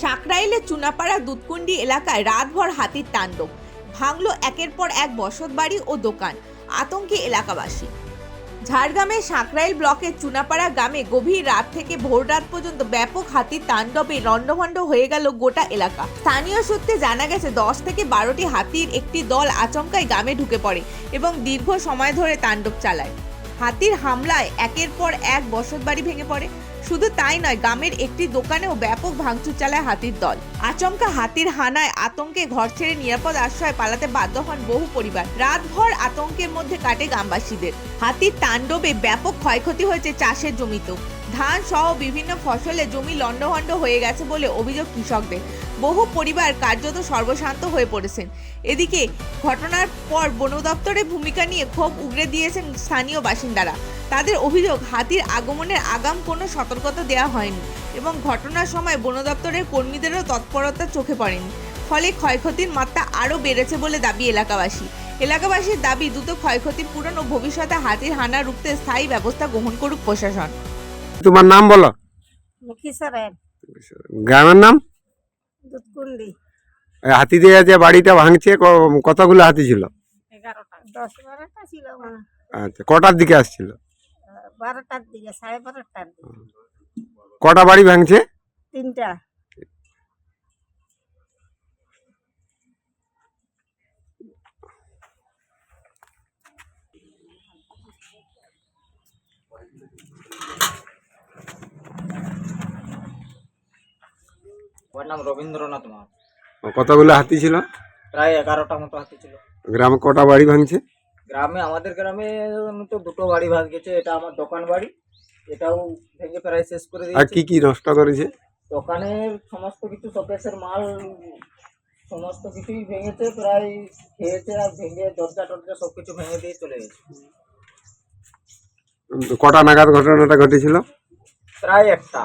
সাঁকরাইলের চুনাপাড়া দুধকুন্ডি এলাকায় রাতভর হাতির তাণ্ডব, ভাঙলো একের পর এক বসতবাড়ি ও দোকান, আতঙ্কে এলাকাবাসী। ঝাড়গ্রামের সাঁকরাইল ব্লকের চুনাপাড়া গ্রামে গভীর রাত থেকে ভোররাত পর্যন্ত ব্যাপক হাতির তাণ্ডবে লণ্ডভণ্ড হয়ে গেল গোটা এলাকা। স্থানীয় সূত্রে জানা গেছে 10 থেকে 12টি হাতির একটি দল আচমকাই গ্রামে ঢুকে পড়ে এবং দীর্ঘ সময় ধরে তাণ্ডব চালায়। হাতির হামলায় একের পর এক বসতবাড়ি ভেঙে পড়ে। শুধু তাই নয়, গ্রামের একটি দোকানেও ব্যাপক ভাঙচুর চালায় হাতির দল। আচমকা হাতির হানায় আতঙ্কে ঘর ছেড়ে নিরাপদ আশ্রয় পালাতে বাধ্য হন বহু পরিবার। রাতভর আতঙ্কের মধ্যে কাটে গ্রামবাসীদের। হাতির তাণ্ডবে ব্যাপক ক্ষয়ক্ষতি হয়েছে চাষের জমিতেও। ধান সহ বিভিন্ন ফসলে জমি লণ্ডভণ্ড হয়ে গেছে বলে অভিযোগ কৃষকদের। বহু পরিবার কার্যত সর্বশান্ত হয়ে পড়েছেন। এদিকে ঘটনার পর বন দপ্তরের ভূমিকা নিয়ে ক্ষোভ উগরে দিয়েছেন স্থানীয় বাসিন্দারা। তাদের অভিযোগ, হাতির আগমনের আগাম কোনো সতর্কতা দেওয়া হয়নি এবং ঘটনার সময় বন দপ্তরের কর্মীদেরও তৎপরতা চোখে পড়েনি। ফলে ক্ষয়ক্ষতির মাত্রা আরও বেড়েছে বলে দাবি এলাকাবাসীর দাবি, দ্রুত ক্ষয়ক্ষতি পূরণ ও ভবিষ্যতে হাতির হানা রুখতে স্থায়ী ব্যবস্থা গ্রহণ করুক প্রশাসন। তোমার নাম বলো। গ্রামের নাম দুধকুন্ডি। হাতি দিয়ে যে বাড়িটা ভাঙছে কতগুলো হাতি ছিল? 10-12টা ছিল। আচ্ছা, কটার দিকে আসছিল? 12টার দিকে, 12:30টার দিকে। কটা বাড়ি ভাঙছে? 3টা। ওর নাম রবীন্দ্রনাথ মাঠ। কতগুলো হাতি ছিল? প্রায় 11টা মতো হাতি ছিল। গ্রামে কটা বাড়ি ভাঙছে? আমাদের গ্রামে তো 2টো বাড়ি ভাঙ গেছে। এটা আমার দোকান বাড়ি, এটাও ভেঙে প্রায় শেষ করে আর দিয়েছে। কি কি নষ্ট করেছে? দোকানের সমস্ত কিছু, শোকেসের মাল, সমস্ত কিছুই ভেঙেছে। প্রায় খেয়েছে আর ভেঙে দরজা টরজা সবকিছু ভেঙে দিয়ে চলে গেছে। কটা নাগাদ ঘটনাটা ঘটেছিল? প্রায় 1টা।